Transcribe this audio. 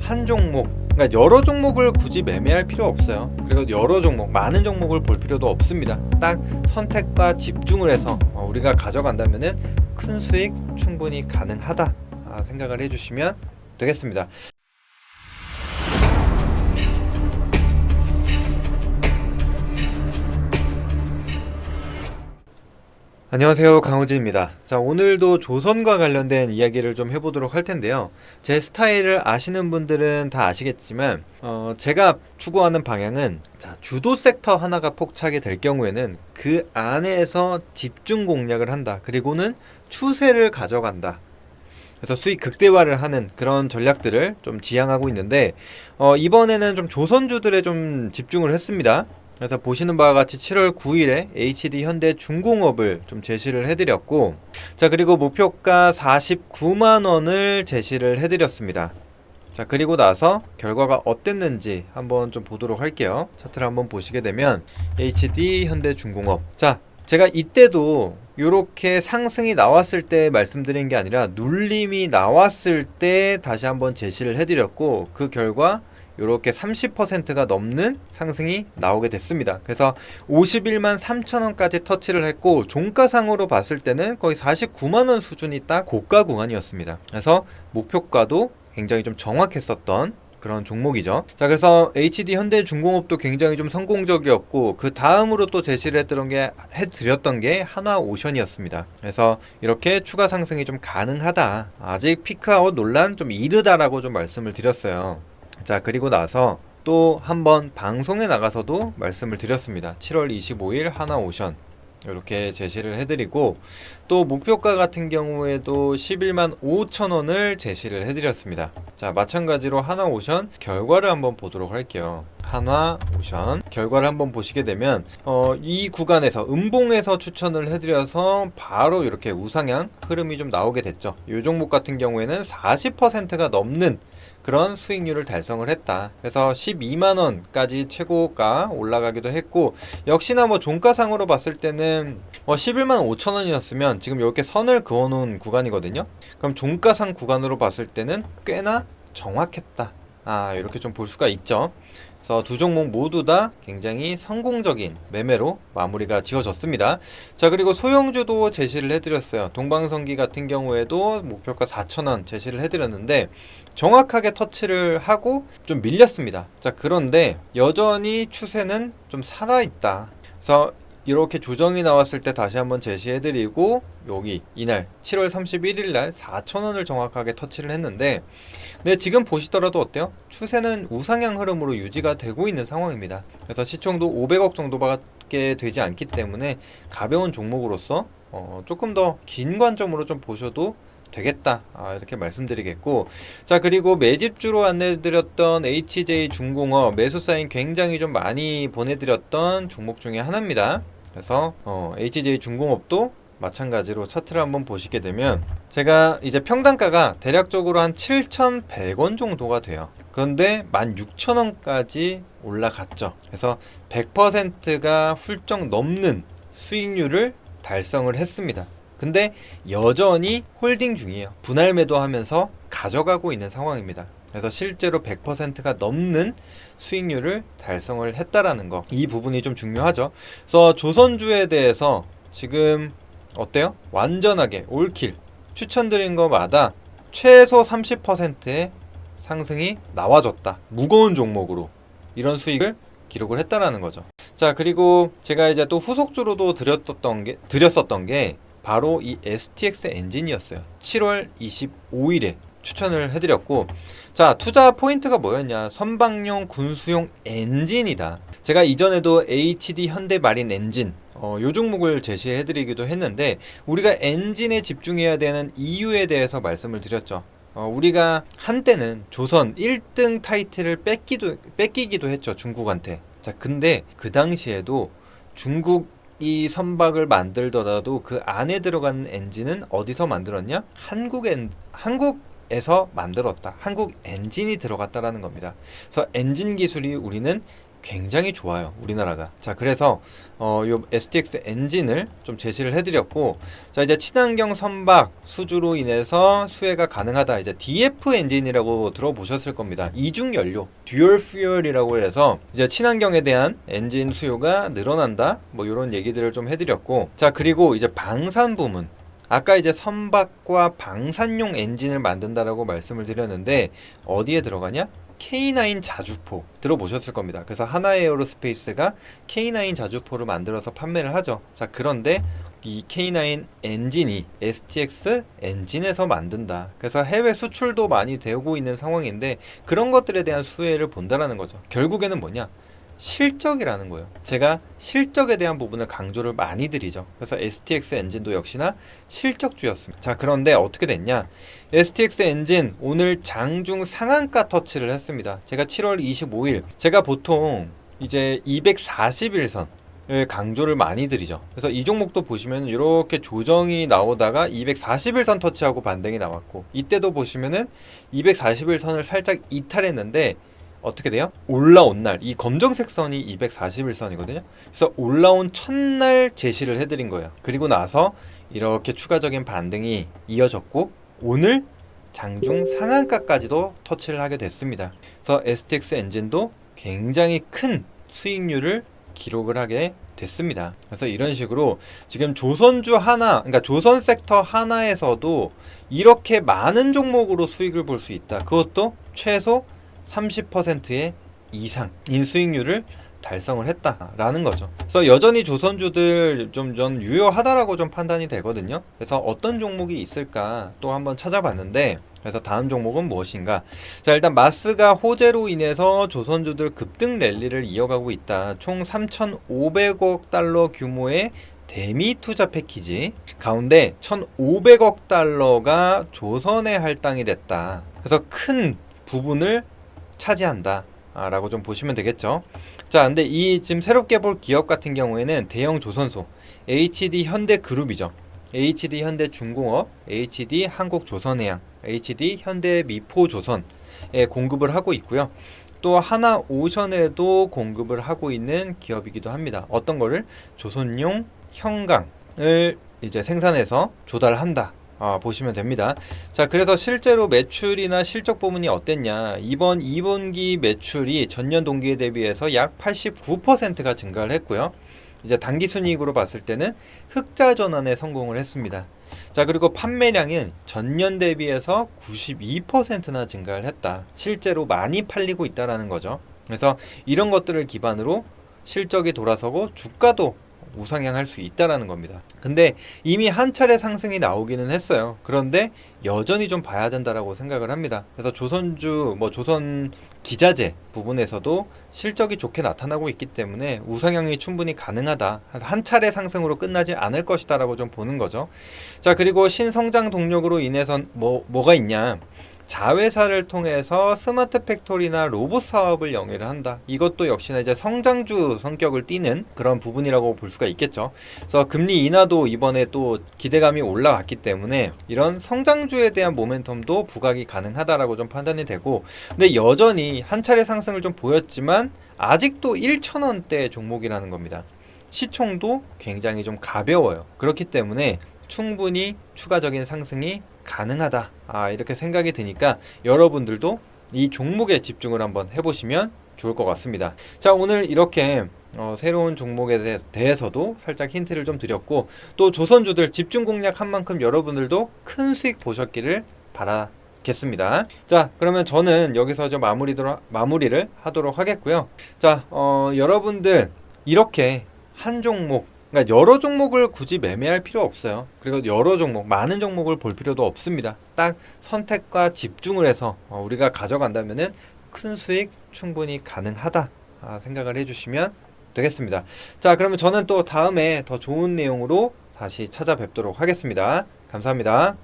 한 종목, 그러니까 여러 종목을 굳이 매매할 필요 없어요. 그리고 여러 종목, 많은 종목을 볼 필요도 없습니다. 딱 선택과 집중을 해서 우리가 가져간다면은 큰 수익 충분히 가능하다 생각을 해주시면 되겠습니다. 안녕하세요, 강호진입니다. 자, 오늘도 조선과 관련된 이야기를 좀 해보도록 할 텐데요. 제 스타일을 아시는 분들은 다 아시겠지만 제가 추구하는 방향은 주도 섹터 하나가 포착이 될 경우에는 그 안에서 집중 공략을 한다. 그리고는 추세를 가져간다. 그래서 수익 극대화를 하는 그런 전략들을 좀 지향하고 있는데 이번에는 좀 조선주들에 좀 집중을 했습니다. 그래서 보시는 바와 같이 7월 9일에 HD 현대중공업을 좀 제시를 해드렸고, 자, 그리고 목표가 49만원을 제시를 해드렸습니다. 자, 그리고 나서 결과가 어땠는지 한번 좀 보도록 할게요. 차트를 한번 보시게 되면 HD 현대중공업, 자, 제가 이때도 이렇게 상승이 나왔을 때 말씀드린 게 아니라 눌림이 나왔을 때 다시 한번 제시를 해드렸고, 그 결과 이렇게 30%가 넘는 상승이 나오게 됐습니다. 그래서 51만 3천원까지 터치를 했고, 종가상으로 봤을 때는 거의 49만원 수준이 딱 고가 구간이었습니다. 그래서 목표가도 굉장히 좀 정확했었던 그런 종목이죠. 자, 그래서 HD 현대중공업도 굉장히 좀 성공적이었고, 그 다음으로 또 제시를 해드렸던 게 한화오션이었습니다. 그래서 이렇게 추가 상승이 좀 가능하다, 아직 피크아웃 논란 좀 이르다라고 좀 말씀을 드렸어요. 자, 그리고 나서 또 한번 방송에 나가서도 말씀을 드렸습니다. 7월 25일 한화오션 이렇게 제시를 해드리고, 또 목표가 같은 경우에도 11만 5천원을 제시를 해드렸습니다. 자, 마찬가지로 한화오션 결과를 한번 보도록 할게요. 한화오션 결과를 한번 보시게 되면 이 구간에서 음봉에서 추천을 해드려서 바로 이렇게 우상향 흐름이 좀 나오게 됐죠. 이 종목 같은 경우에는 40%가 넘는 그런 수익률을 달성을 했다. 그래서 12만원까지 최고가 올라가기도 했고, 역시나 종가상으로 봤을 때는 11만 5천원이었으면 지금 이렇게 선을 그어놓은 구간이거든요. 그럼 종가상 구간으로 봤을 때는 꽤나 정확했다, 이렇게 좀 볼 수가 있죠. 그래서 두 종목 모두 다 굉장히 성공적인 매매로 마무리가 지어졌습니다. 자, 그리고 소형주도 제시를 해드렸어요. 동방성기 같은 경우에도 목표가 4,000원 제시를 해드렸는데 정확하게 터치를 하고 좀 밀렸습니다. 자, 그런데 여전히 추세는 좀 살아있다. 그래서 이렇게 조정이 나왔을 때 다시 한번 제시해드리고, 여기 이날 7월 31일 날 4,000원을 정확하게 터치를 했는데, 네, 지금 보시더라도 어때요? 추세는 우상향 흐름으로 유지가 되고 있는 상황입니다. 그래서 시총도 500억 정도밖에 되지 않기 때문에 가벼운 종목으로서 조금 더 긴 관점으로 좀 보셔도 되겠다, 이렇게 말씀드리겠고, 자, 그리고 매집주로 안내드렸던 HJ중공업 매수 사인 굉장히 좀 많이 보내드렸던 종목 중에 하나입니다. 그래서 HJ중공업도 마찬가지로 차트를 한번 보시게 되면 제가 이제 평단가가 대략적으로 한 7,100원 정도가 돼요. 그런데 16,000원까지 올라갔죠. 그래서 100%가 훌쩍 넘는 수익률을 달성을 했습니다. 근데 여전히 홀딩 중이에요. 분할 매도하면서 가져가고 있는 상황입니다. 그래서 실제로 100%가 넘는 수익률을 달성을 했다라는 거, 이 부분이 좀 중요하죠. 그래서 조선주에 대해서 지금 어때요? 완전하게 올킬 추천드린 것마다 최소 30%의 상승이 나와줬다. 무거운 종목으로 이런 수익을 기록을 했다라는 거죠. 자, 그리고 제가 이제 또 후속주로도 드렸었던 게 바로 이 STX 엔진이었어요. 7월 25일에 추천을 해드렸고, 자, 투자 포인트가 뭐였냐? 선박용 군수용 엔진이다. 제가 이전에도 HD 현대마린 엔진 요 종목을 제시해드리기도 했는데, 우리가 엔진에 집중해야 되는 이유에 대해서 말씀을 드렸죠. 우리가 한때는 조선 1등 타이틀을 뺏기기도 했죠, 중국한테. 자, 근데 그 당시에도 중국이 선박을 만들더라도 그 안에 들어가는 엔진은 어디서 만들었냐? 한국에서 만들었다. 한국 엔진이 들어갔다라는 겁니다. 그래서 엔진 기술이 우리는 굉장히 좋아요, 우리나라가. 자, 그래서 요 STX 엔진을 좀 제시를 해드렸고, 자, 이제 친환경 선박 수주로 인해서 수혜가 가능하다. 이제 DF 엔진이라고 들어보셨을 겁니다. 이중 연료, 듀얼 퓨얼이라고 해서 이제 친환경에 대한 엔진 수요가 늘어난다. 뭐 이런 얘기들을 좀 해드렸고, 자, 그리고 이제 방산 부문. 아까 이제 선박과 방산용 엔진을 만든다라고 말씀을 드렸는데 어디에 들어가냐? K9 자주포 들어보셨을 겁니다. 그래서 하나에어로스페이스가 K9 자주포를 만들어서 판매를 하죠. 자, 그런데 이 K9 엔진이 STX 엔진에서 만든다. 그래서 해외 수출도 많이 되고 있는 상황인데 그런 것들에 대한 수혜를 본다라는 거죠. 결국에는 뭐냐? 실적이라는 거예요. 제가 실적에 대한 부분을 강조를 많이 드리죠. 그래서 STX 엔진도 역시나 실적주였습니다. 자, 그런데 어떻게 됐냐? STX 엔진 오늘 장중 상한가 터치를 했습니다. 제가 7월 25일 제가 보통 이제 241선 을 강조를 많이 드리죠. 그래서 이 종목도 보시면 이렇게 조정이 나오다가 241선 터치하고 반등이 나왔고, 이때도 보시면은 241선을 살짝 이탈했는데 어떻게 돼요? 올라온 날, 이 검정색 선이 241선이거든요. 그래서 올라온 첫날 제시를 해드린 거예요. 그리고 나서 이렇게 추가적인 반등이 이어졌고, 오늘 장중 상한가까지도 터치를 하게 됐습니다. 그래서 STX 엔진도 굉장히 큰 수익률을 기록을 하게 됐습니다. 그래서 이런 식으로 지금 조선주 하나, 그러니까 조선 섹터 하나에서도 이렇게 많은 종목으로 수익을 볼 수 있다. 그것도 최소 30%의 이상인 수익률을 달성을 했다라는 거죠. 그래서 여전히 조선주들 좀 유효하다라고 좀 판단이 되거든요. 그래서 어떤 종목이 있을까 또 한번 찾아봤는데, 그래서 다음 종목은 무엇인가? 자, 일단 마스가 호재로 인해서 조선주들 급등 랠리를 이어가고 있다. 총 3,500억 달러 규모의 대미 투자 패키지 가운데 1,500억 달러가 조선에 할당이 됐다. 그래서 큰 부분을 차지한다 라고 좀 보시면 되겠죠. 자, 근데 이 지금 새롭게 볼 기업 같은 경우에는 대형 조선소 HD 현대그룹이죠. HD 현대중공업, HD 한국조선해양, HD 현대미포조선에 공급을 하고 있고요. 또 하나오션에도 공급을 하고 있는 기업이기도 합니다. 어떤 거를? 조선용 형광을 이제 생산해서 조달한다. 보시면 됩니다. 자, 그래서 실제로 매출이나 실적 부분이 어땠냐? 이번 2분기 매출이 전년 동기에 대비해서 약 89%가 증가를 했고요. 이제 당기순이익으로 봤을 때는 흑자 전환에 성공을 했습니다. 자, 그리고 판매량은 전년 대비해서 92%나 증가를 했다. 실제로 많이 팔리고 있다라는 거죠. 그래서 이런 것들을 기반으로 실적이 돌아서고 주가도 우상향할 수 있다라는 겁니다. 근데 이미 한 차례 상승이 나오기는 했어요. 그런데 여전히 좀 봐야 된다라고 생각을 합니다. 그래서 조선주, 조선 기자재 부분에서도 실적이 좋게 나타나고 있기 때문에 우상향이 충분히 가능하다. 한 차례 상승으로 끝나지 않을 것이다라고 좀 보는 거죠. 자, 그리고 신성장 동력으로 인해서 뭐가 있냐? 자회사를 통해서 스마트 팩토리나 로봇 사업을 영위를 한다. 이것도 역시나 이제 성장주 성격을 띠는 그런 부분이라고 볼 수가 있겠죠. 그래서 금리 인하도 이번에 또 기대감이 올라갔기 때문에 이런 성장주에 대한 모멘텀도 부각이 가능하다라고 좀 판단이 되고, 근데 여전히 한 차례 상승을 좀 보였지만 아직도 1,000원대 종목이라는 겁니다. 시총도 굉장히 좀 가벼워요. 그렇기 때문에 충분히 추가적인 상승이 가능하다, 이렇게 생각이 드니까 여러분들도 이 종목에 집중을 한번 해보시면 좋을 것 같습니다. 자, 오늘 이렇게 새로운 종목에 대해서도 살짝 힌트를 좀 드렸고, 또 조선주들 집중 공략한 만큼 여러분들도 큰 수익 보셨기를 바라겠습니다. 자, 그러면 저는 여기서 좀 마무리를 하도록 하겠고요. 자, 여러분들 이렇게 한 종목, 그러니까 여러 종목을 굳이 매매할 필요 없어요. 그리고 여러 종목, 많은 종목을 볼 필요도 없습니다. 딱 선택과 집중을 해서 우리가 가져간다면은 큰 수익 충분히 가능하다 생각을 해주시면 되겠습니다. 자, 그러면 저는 또 다음에 더 좋은 내용으로 다시 찾아뵙도록 하겠습니다. 감사합니다.